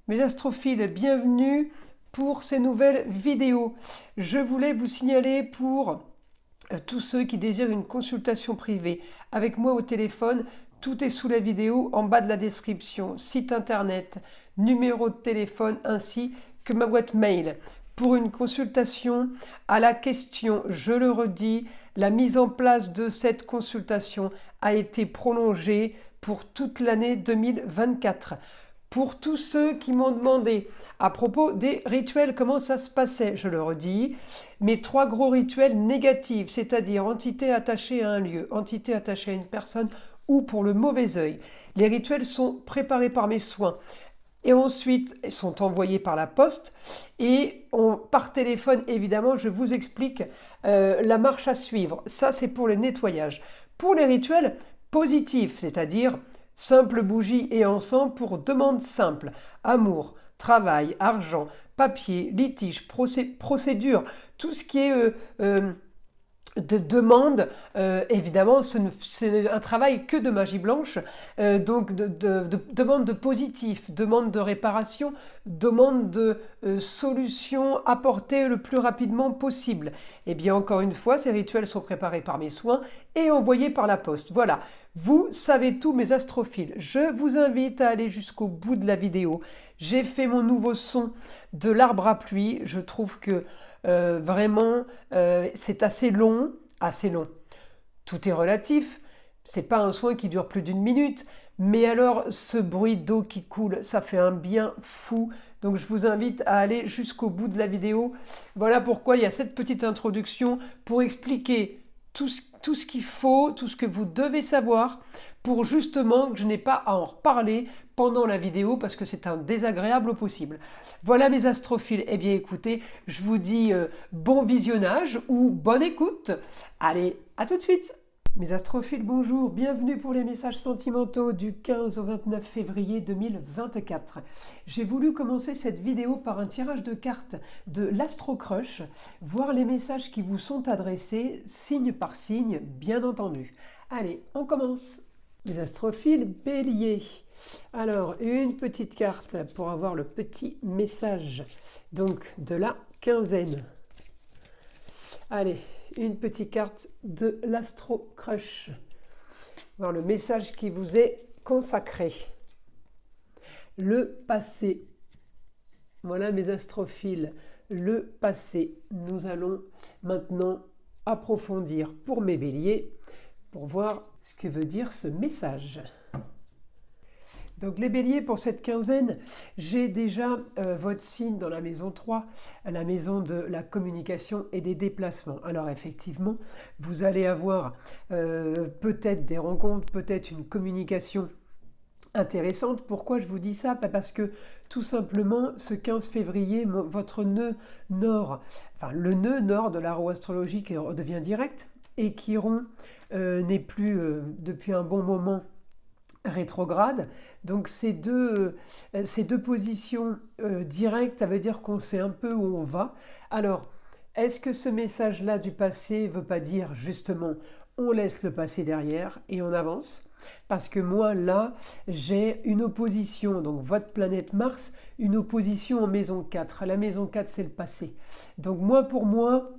Mes astrophiles, bienvenue pour ces nouvelles vidéos. Je voulais vous signaler pour tous ceux qui désirent une consultation privée avec moi au téléphone, tout est sous la vidéo en bas de la description, site internet, numéro de téléphone ainsi que ma boîte mail. Pour une consultation à la question, je le redis, la mise en place de cette consultation a été prolongée pour toute l'année 2024. Pour tous ceux qui m'ont demandé à propos des rituels, comment ça se passait, je le redis, mes 3 gros rituels négatifs, c'est-à-dire entité attachée à un lieu, entité attachée à une personne ou pour le mauvais œil. Les rituels sont préparés par mes soins et ensuite sont envoyés par la poste et par téléphone, évidemment, je vous explique la marche à suivre. Ça, c'est pour le nettoyage. Pour les rituels positifs, c'est-à-dire simple bougie et encens pour demande simple, amour, travail, argent, papier, litige, procédure, tout ce qui est de demande, évidemment, c'est un travail que de magie blanche, donc de demande de positif, demande de réparation, demande de solution apportée le plus rapidement possible. Et bien encore une fois, ces rituels sont préparés par mes soins et envoyés par la poste. Voilà, vous savez tout mes astrophiles. Je vous invite à aller jusqu'au bout de la vidéo. J'ai fait mon nouveau son de l'arbre à pluie. Je trouve que vraiment, c'est assez long, assez long. Tout est relatif. C'est pas un soin qui dure plus d'une minute, mais alors ce bruit d'eau qui coule, ça fait un bien fou. Donc je vous invite à aller jusqu'au bout de la vidéo. Voilà pourquoi il y a cette petite introduction pour expliquer tout ce qu'il faut, tout ce que vous devez savoir pour justement que je n'ai pas à en reparler pendant la vidéo parce que c'est un désagréable au possible. Voilà mes astrophiles. Eh bien écoutez, je vous dis bon visionnage ou bonne écoute. Allez, à tout de suite. Mes astrophiles, bonjour, bienvenue pour les messages sentimentaux du 15 au 29 février 2024. J'ai voulu commencer cette vidéo par un tirage de cartes de l'Astro Crush, voir les messages qui vous sont adressés, signe par signe, bien entendu. Allez, on commence. Les astrophiles, bélier. Alors, une petite carte pour avoir le petit message, donc de la quinzaine. Allez, une petite carte de l'Astro Crush. Voir le message qui vous est consacré. Le passé. Voilà mes astrophiles. Le passé. Nous allons maintenant approfondir pour mes béliers pour voir ce que veut dire ce message. Donc les béliers, pour cette quinzaine, j'ai déjà votre signe dans la maison 3, la maison de la communication et des déplacements. Alors effectivement, vous allez avoir peut-être des rencontres, peut-être une communication intéressante. Pourquoi je vous dis ça? Parce que tout simplement, ce 15 février, votre nœud nord, enfin le nœud nord de la roue astrologique devient direct, et Chiron n'est plus depuis un bon moment rétrograde. Donc ces deux positions directes, ça veut dire qu'on sait un peu où on va. Alors, est-ce que ce message-là du passé ne veut pas dire justement on laisse le passé derrière et on avance? Parce que moi, là, j'ai une opposition, donc votre planète Mars, une opposition en maison 4. La maison 4, c'est le passé. Donc moi, pour moi,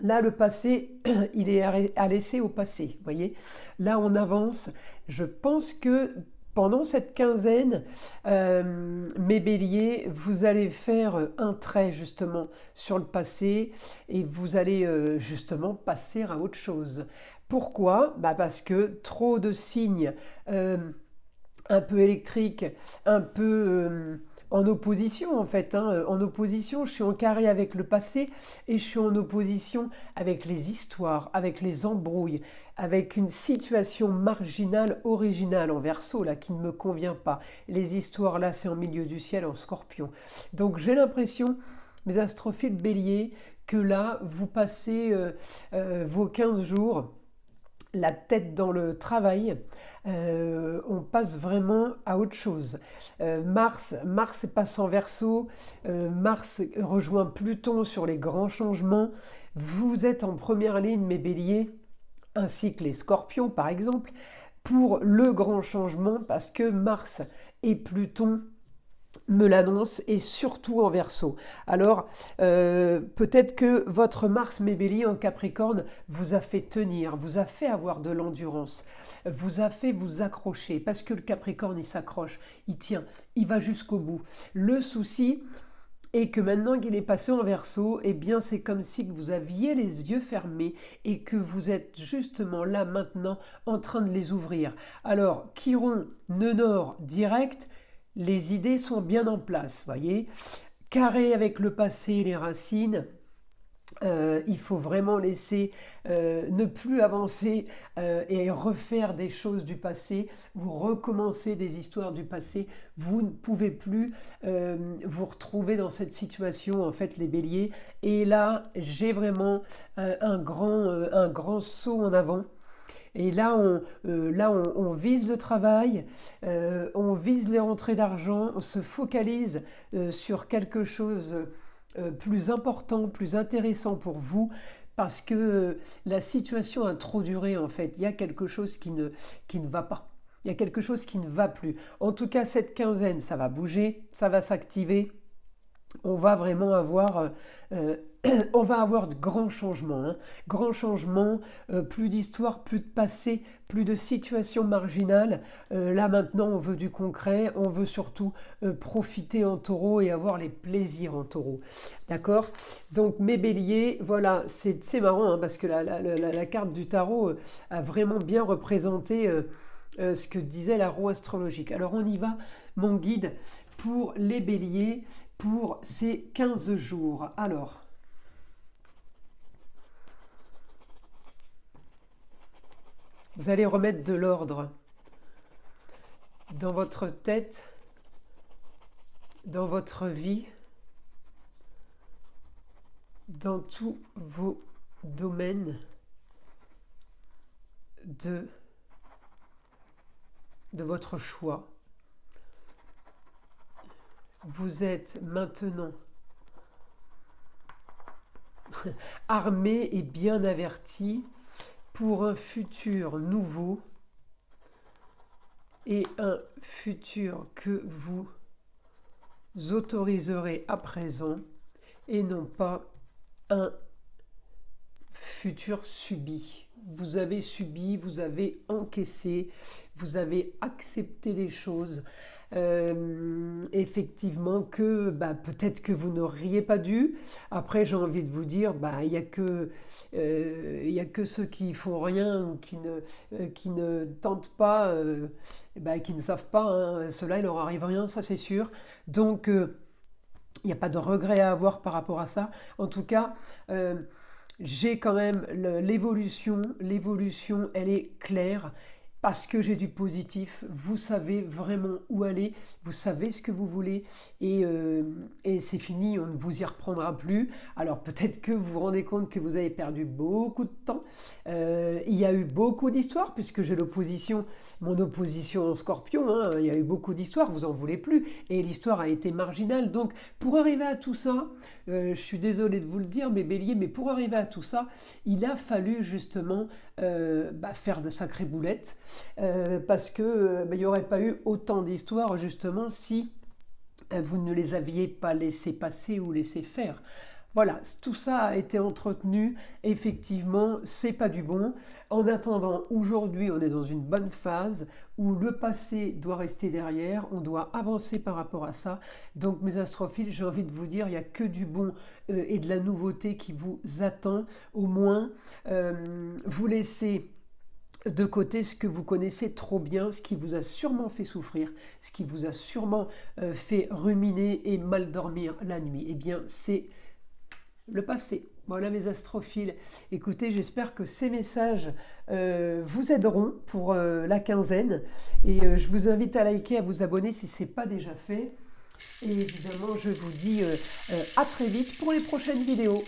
là, le passé, il est à laisser au passé, vous voyez. Là, on avance. Je pense que pendant cette quinzaine, mes béliers, vous allez faire un trait justement sur le passé et vous allez justement passer à autre chose. Pourquoi? Parce que trop de signes un peu électriques, un peu en opposition en fait. En opposition, je suis en carré avec le passé et je suis en opposition avec les histoires, avec les embrouilles, avec une situation marginale, originale en Verseau là qui ne me convient pas. Les histoires là, c'est en milieu du ciel en Scorpion. Donc j'ai l'impression, mes astrophiles béliers, que là, vous passez vos 15 jours la tête dans le travail, on passe vraiment à autre chose. Mars passe en Verseau, Mars rejoint Pluton sur les grands changements. Vous êtes en première ligne, mes béliers, ainsi que les scorpions par exemple, pour le grand changement, parce que Mars et Pluton me l'annonce, et surtout en Verseau. Alors, peut-être que votre Mars, mes béliers, en Capricorne, vous a fait tenir, vous a fait avoir de l'endurance, vous a fait vous accrocher, parce que le Capricorne, il s'accroche, il tient, il va jusqu'au bout. Le souci est que maintenant qu'il est passé en Verseau, eh bien, c'est comme si vous aviez les yeux fermés et que vous êtes justement là maintenant en train de les ouvrir. Alors, Chiron, nœud nord direct, les idées sont bien en place, voyez. Carré avec le passé et les racines, il faut vraiment laisser ne plus avancer et refaire des choses du passé ou recommencer des histoires du passé. Vous ne pouvez plus vous retrouver dans cette situation, en fait, les béliers. Et là, j'ai vraiment un grand saut en avant. Et là, on vise le travail, on vise les rentrées d'argent, on se focalise sur quelque chose plus important, plus intéressant pour vous, parce que la situation a trop duré, en fait. Il y a quelque chose qui ne va pas. Il y a quelque chose qui ne va plus. En tout cas, cette quinzaine, ça va bouger, ça va s'activer. On va vraiment avoir, on va avoir de grands changements, hein. Grands changements, plus d'histoire, plus de passé, plus de situations marginales. Là maintenant, on veut du concret, on veut surtout profiter en taureau et avoir les plaisirs en taureau. D'accord? Donc mes béliers, voilà, c'est marrant, hein, parce que la carte du tarot a vraiment bien représenté ce que disait la roue astrologique. Alors on y va, mon guide, pour les béliers, pour ces 15 jours. Alors, vous allez remettre de l'ordre dans votre tête, dans votre vie, dans tous vos domaines de votre choix. Vous êtes maintenant armé et bien averti pour un futur nouveau et un futur que vous autoriserez à présent et non pas un futur subi. Vous avez subi, vous avez encaissé, vous avez accepté des choses. Effectivement que peut-être que vous n'auriez pas dû. Après, j'ai envie de vous dire, il n'y a que ceux qui font rien ou qui ne tentent pas, qui ne savent pas, hein. Ceux-là, il leur arrive rien, ça c'est sûr. Donc, il n'y a pas de regret à avoir par rapport à ça. En tout cas, j'ai quand même l'évolution, elle est claire. Parce que j'ai du positif, vous savez vraiment où aller, vous savez ce que vous voulez, et c'est fini, on ne vous y reprendra plus. Alors peut-être que vous vous rendez compte que vous avez perdu beaucoup de temps. Il y a eu beaucoup d'histoires, puisque j'ai mon opposition en Scorpion, hein, il y a eu beaucoup d'histoires, vous en voulez plus, et l'histoire a été marginale. Donc pour arriver à tout ça, je suis désolée de vous le dire, mes béliers, mais pour arriver à tout ça, il a fallu justement faire de sacrées boulettes, parce que il n'y aurait pas eu autant d'histoires justement si vous ne les aviez pas laissé passer ou laissé faire. Voilà, tout ça a été entretenu, effectivement, c'est pas du bon. En attendant, aujourd'hui, on est dans une bonne phase où le passé doit rester derrière, on doit avancer par rapport à ça. Donc, mes astrophiles, j'ai envie de vous dire, il n'y a que du bon et de la nouveauté qui vous attend. Au moins, vous laissez de côté ce que vous connaissez trop bien, ce qui vous a sûrement fait souffrir, ce qui vous a sûrement fait ruminer et mal dormir la nuit. Eh bien, c'est le passé. Voilà mes astrophiles. Écoutez, j'espère que ces messages vous aideront pour la quinzaine. Et je vous invite à liker, à vous abonner si ce n'est pas déjà fait. Et évidemment, je vous dis à très vite pour les prochaines vidéos.